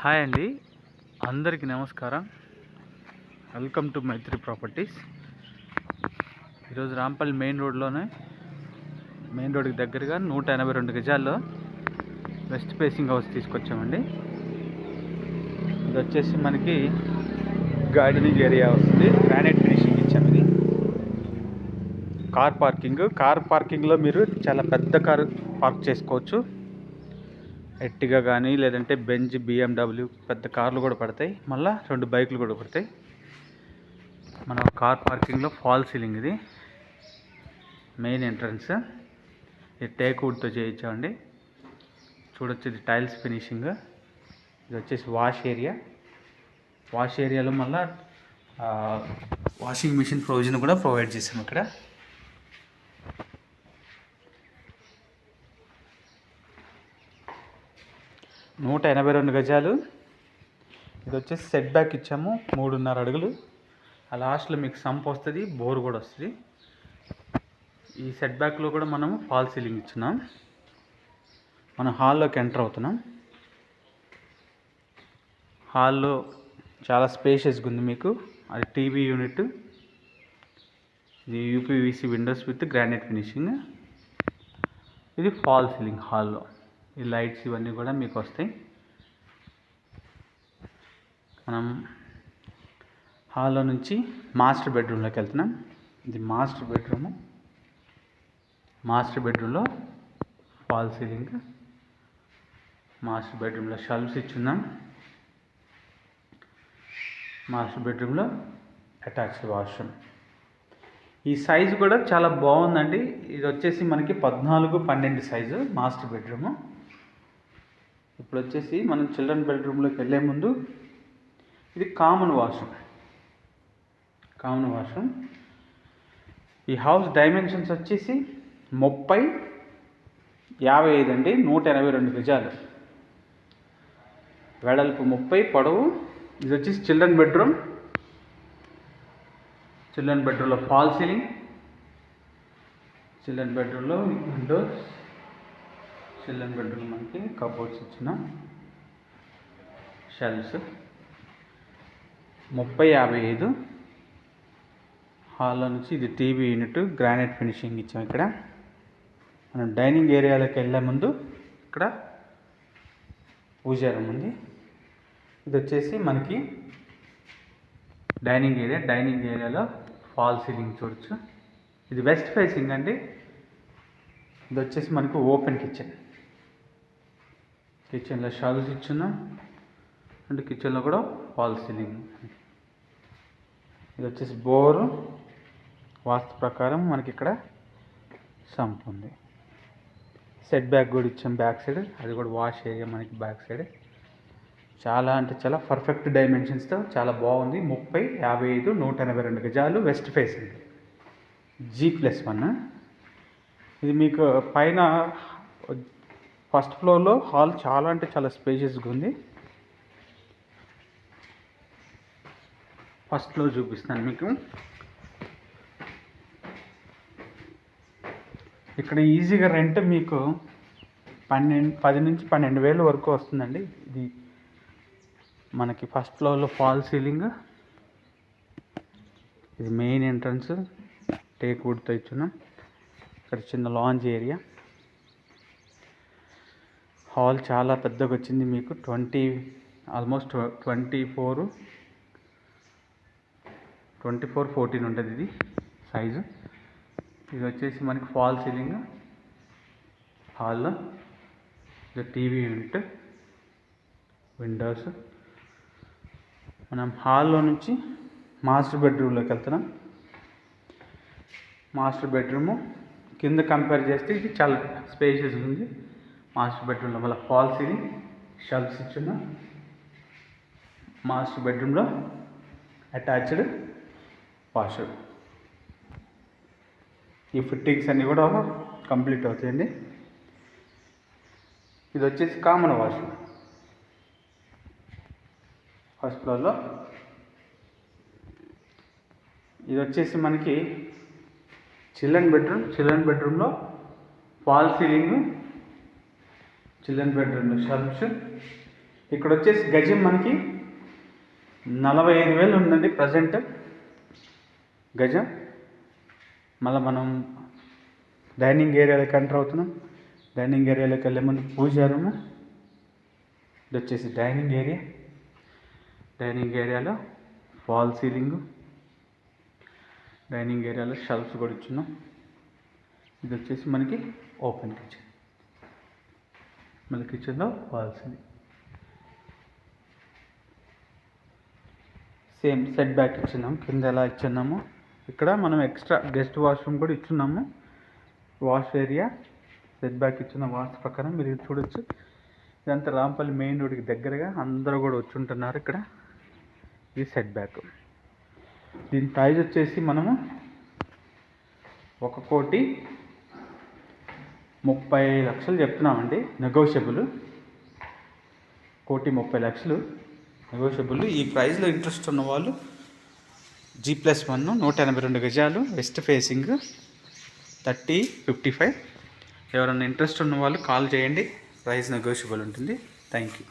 Hi అండి, అందరికీ నమస్కారం. Welcome to Maitri properties. ఈరోజు రాంపల్లి మెయిన్ రోడ్కి దగ్గరగా 182 గజాల్లో వెస్ట్ ఫేసింగ్ హౌస్ తీసుకొచ్చామండి. ఇది వచ్చేసి మనకి గార్డెనింగ్ ఏరియా వస్తుంది. గ్రానైట్ ఫినిషింగ్ ఇచ్చాము. ఇది కార్ పార్కింగ్లో మీరు చాలా పెద్ద కారు పార్క్ చేసుకోవచ్చు. ఎర్టిగా కానీ లేదంటే బెంజ్, BMW పెద్ద కార్లు కూడా పడతాయి. మళ్ళీ 2 బైకులు కూడా పడతాయి. మన కార్ పార్కింగ్లో ఫాల్ సీలింగ్. ఇది మెయిన్ ఎంట్రన్స్. ఇది టేక్ వుడ్తో చేయించామండి. చూడొచ్చు, ఇది టైల్స్ ఫినిషింగ్. ఇది వచ్చేసి వాష్ ఏరియాలో మళ్ళీ వాషింగ్ మిషన్ ప్రొవిజన్ కూడా ప్రొవైడ్ చేసాము. ఇక్కడ 182 గజాలు. ఇది వచ్చేసి సెట్ బ్యాక్ ఇచ్చాము 3.5 అడుగులు. ఆ లాస్ట్లో మీకు సంప్ వస్తుంది, బోర్ కూడా వస్తుంది. ఈ సెట్ బ్యాక్లో కూడా మనము ఫాల్ సీలింగ్ ఇచ్చున్నాం. మనం హాల్లోకి ఎంటర్ అవుతున్నాం. హాల్లో చాలా స్పేషియస్గా ఉంది. మీకు అది టీవీ యూనిట్. ఇది UPVC Windows with granite finishing. ఇది ఫాల్ సీలింగ్. హాల్లో ఈ లైట్స్ ఇవన్నీ కూడా మీకు వస్తాయి. మనం హాల్లో నుంచి మాస్టర్ బెడ్రూమ్లోకి వెళ్తున్నాం. ఇది మాస్టర్ బెడ్రూమ్లో ఫాల్ సీలింగ్. మాస్టర్ బెడ్రూమ్లో షెల్ఫ్స్ ఇచ్చున్నాం. మాస్టర్ బెడ్రూమ్లో అటాచ్డ్ వాష్రూమ్. ఈ సైజు కూడా చాలా బాగుందండి. ఇది వచ్చేసి మనకి 14x12 సైజు మాస్టర్ బెడ్రూము. ఇప్పుడు వచ్చేసి మనం చిల్డ్రన్ బెడ్రూమ్లోకి వెళ్ళే ముందు ఇది కామన్ వాష్రూమ్. ఈ హౌస్ డైమెన్షన్స్ వచ్చేసి 30x55 అండి. 182 గజాలు. వెడల్పు 30, పొడవు. ఇది వచ్చేసి చిల్డ్రన్ బెడ్రూమ్లో ఫాల్ సీలింగ్. చిల్డ్రన్ బెడ్రూమ్లో విండోస్. చిల్డ్రన్ బెడ్రూమ్ మనకి కబోర్డ్స్ ఇచ్చిన షెల్ఫ్స్. 30x55. హాల్లో నుంచి ఇది టీవీ యూనిట్, గ్రానైట్ ఫినిషింగ్ ఇచ్చాం. ఇక్కడ మనం డైనింగ్ ఏరియాలోకి వెళ్ళే ముందు ఇక్కడ పూజా రూమ్ ఉంది. ఇది వచ్చేసి మనకి డైనింగ్ ఏరియాలో ఫాల్ సీలింగ్ చూడొచ్చు. ఇది వెస్ట్ ఫేసింగ్ అండి. ఇది వచ్చేసి మనకు ఓపెన్ కిచెన్లో షెల్ఫ్స్ ఇచ్చున్నాం. అండ్ కిచెన్లో కూడా ఫాల్ సీలింగ్. ఇది వచ్చేసి బోరు. వాస్తు ప్రకారం మనకి ఇక్కడ సంప్ ఉంది. సెట్ బ్యాక్ కూడా ఇచ్చాం బ్యాక్ సైడ్. అది కూడా వాష్ ఏరియా మనకి బ్యాక్ సైడ్. చాలా అంటే చాలా పర్ఫెక్ట్ డైమెన్షన్స్తో చాలా బాగుంది. 30x55, 182 గజాలు, వెస్ట్ ఫేసింగ్, G+1. ఇది మీకు పైన ఫస్ట్ ఫ్లోర్లో హాల్ చాలా అంటే చాలా స్పేషియస్గా ఉంది. ఫస్ట్ ఫ్లోర్ చూపిస్తాను మీకు. ఇక్కడ ఈజీగా రెంట్ మీకు 10 నుంచి 12 వేలు వరకు వస్తుందండి. ఇది మనకి ఫస్ట్ ఫ్లోర్లో ఫాల్ సీలింగ్. ఇది మెయిన్ ఎంట్రన్స్, టేక్ వుడ్తో ఇచ్చున్నాం. ఇక్కడ చిన్న లాంజ్ ఏరియా. హాల్ చాలా పెద్దగా వచ్చింది మీకు. ఆల్మోస్ట్ 24x14 ఉంటుంది ఇది సైజు. ఇది వచ్చేసి మనకి ఫాల్ సీలింగ్. హాల్లో ఇది టీవీ యూనిట్, విండోస్. మనం హాల్లో నుంచి మాస్టర్ బెడ్రూమ్లోకి వెళ్తున్నాం. మాస్టర్ బెడ్రూము కింద కంపేర్ చేస్తే ఇది చాలా స్పేషియస్గా ఉంది. మాస్టర్ బెడ్రూమ్లో మళ్ళీ ఫాల్ సీలింగ్, షెల్ఫ్స్ ఇచ్చున్నాం. మాస్టర్ బెడ్రూమ్లో అటాచ్డ్ వాష్రూమ్. ఈ ఫిట్టింగ్స్ అన్నీ కూడా కంప్లీట్ అవుతాయండి. ఇది వచ్చేసి కామన్ వాష్రూమ్ ఫస్ట్ ఫ్లోర్లో. ఇది వచ్చేసి మనకి చిల్డ్రన్ బెడ్రూమ్లో ఫాల్ సీలింగ్, చిల్డ్రన్ బెడ్రూమ్లో షెల్ఫ్స్. ఇక్కడ వచ్చేసి గజం మనకి 45,000 ఉందండి ప్రజెంట్ గజం. మళ్ళీ మనం డైనింగ్ ఏరియాలోకి ఎంటర్ అవుతున్నాం. డైనింగ్ ఏరియాలోకి వెళ్ళే ముందు పూజ రూము. ఇది వచ్చేసి డైనింగ్ ఏరియా. డైనింగ్ ఏరియాలో వాల్ సీలింగ్. డైనింగ్ ఏరియాలో షెల్ఫ్స్ కూడా ఇచ్చున్నాం. ఇది వచ్చేసి మనకి ఓపెన్ కిచెన్. మళ్ళీ కిచెన్లో wall ceiling. Same set back ఇచ్చున్నాం. కింద ఎలా ఇచ్చున్నాము ఇక్కడ మనం ఎక్స్ట్రా గెస్ట్ వాష్రూమ్ కూడా ఇచ్చున్నాము. వాష్ ఏరియా సెట్ బ్యాక్ ఇచ్చిన వాస్తు ప్రకారం మీరు ఇది చూడొచ్చు. ఇదంతా రాంపల్లి మెయిన్ రోడ్కి దగ్గరగా అందరూ కూడా వచ్చి ఉంటున్నారు. ఇక్కడ ఇది సెట్ బ్యాక్. దీని ప్రైజ్ వచ్చేసి మనము 1,30,00,000 చెప్తున్నామండి. నెగోషియబుల్. 1,30,00,000 నెగోషియబుల్. ఈ ప్రైస్లో ఇంట్రెస్ట్ ఉన్న వాళ్ళు G+1 182 గజాలు వెస్ట్ ఫేసింగ్ 3055. ఎవరైనా ఇంట్రెస్ట్ ఉన్న వాళ్ళు కాల్ చేయండి. ప్రైస్ నెగోషియబుల్ ఉంటుంది. Thank you.